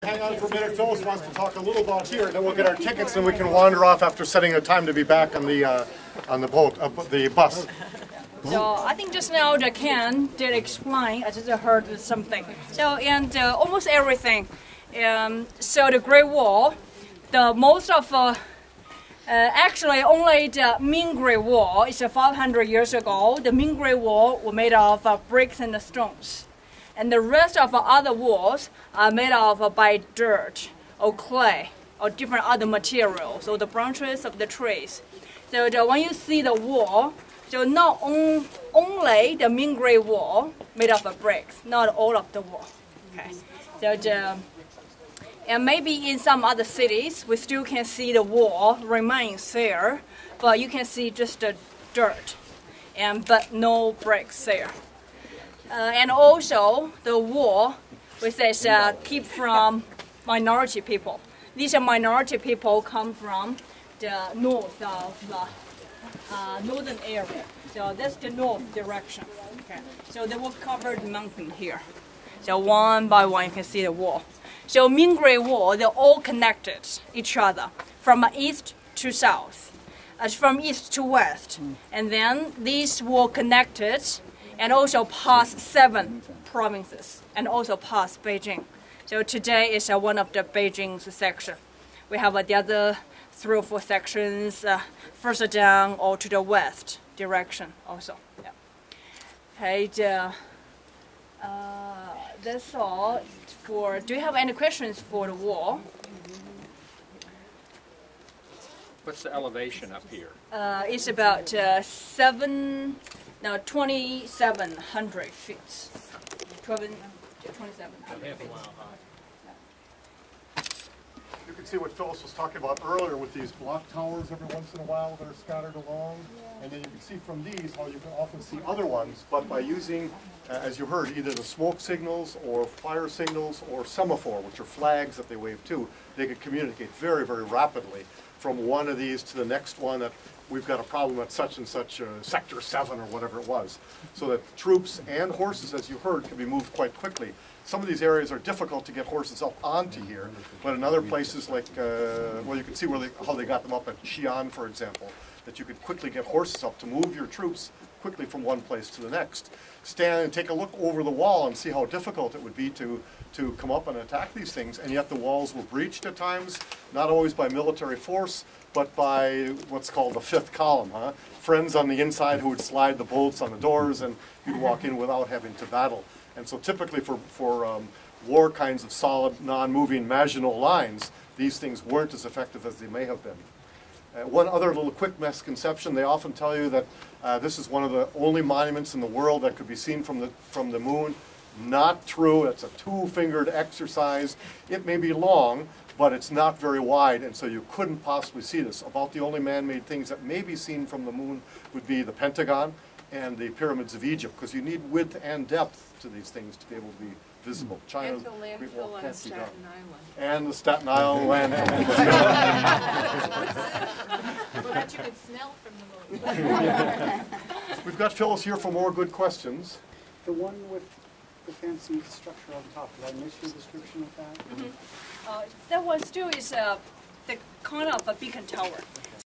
Hang on for a minute. Phyllis wants to talk a little about here, then we'll get our tickets and we can wander off after setting a time to be back on the boat, the bus. So I think just now the Ken did explain. I just heard something. So and almost everything. So the Great Wall, the most of actually only the Ming Great Wall is 500 years ago. The Ming Great Wall was made of bricks and stones. And the rest of the other walls are made of by dirt or clay or different other materials, or the branches of the trees. So when you see the wall, so not only the Ming Great Wall made of bricks, not all of the wall. Okay. So and maybe in some other cities, we still can see the wall remains there, but you can see just the dirt, but no bricks there. And also the wall, which is keep from minority people. These are minority people come from the north of northern area. So that's the north direction. Okay. So they will cover the mountain here. So one by one you can see the wall. So Ming Great Wall, they're all connected each other from east to south, from east to west. And then these were connected and also past 7 provinces, and also past Beijing. So today is one of the Beijing section. We have the other 3 or 4 sections further down or to the west direction also. Yeah. Okay, that's all for. Do you have any questions for the wall? What's the elevation up here? It's about 2,700 feet. 2,700 feet. You can see what Phyllis was talking about earlier with these block towers every once in a while that are scattered along. And then you can see from these how you can often see other ones, but by using, as you heard, either the smoke signals or fire signals or semaphore, which are flags that they wave to, they could communicate very, very rapidly from one of these to the next one that we've got a problem at such and such sector 7 or whatever it was. So that troops and horses, as you heard, can be moved quite quickly. Some of these areas are difficult to get horses up onto here, but in other places like, well, you can see how they got them up at Xi'an, for example, that you could quickly get horses up to move your troops quickly from one place to the next. Stand and take a look over the wall and see how difficult it would be to come up and attack these things, and yet the walls were breached at times, not always by military force, but by what's called the 5th column, friends on the inside who would slide the bolts on the doors, and you'd walk in without having to battle. And so typically for war kinds of solid, non-moving Maginot lines, these things weren't as effective as they may have been. One other little quick misconception, they often tell you that this is one of the only monuments in the world that could be seen from the moon. Not true. It's a 2-fingered exercise. It may be long, but it's not very wide, and so you couldn't possibly see this. About the only man-made things that may be seen from the moon would be the Pentagon and the pyramids of Egypt, because you need width and depth to these things to be able to be visible. China's and the landfill on Staten Island. And the Staten Island landfill. Well, that you could smell from the moon. We've got Phyllis here for more good questions. The one with the fancy structure on top, did I miss your description of that? That one still is the kind of a beacon tower.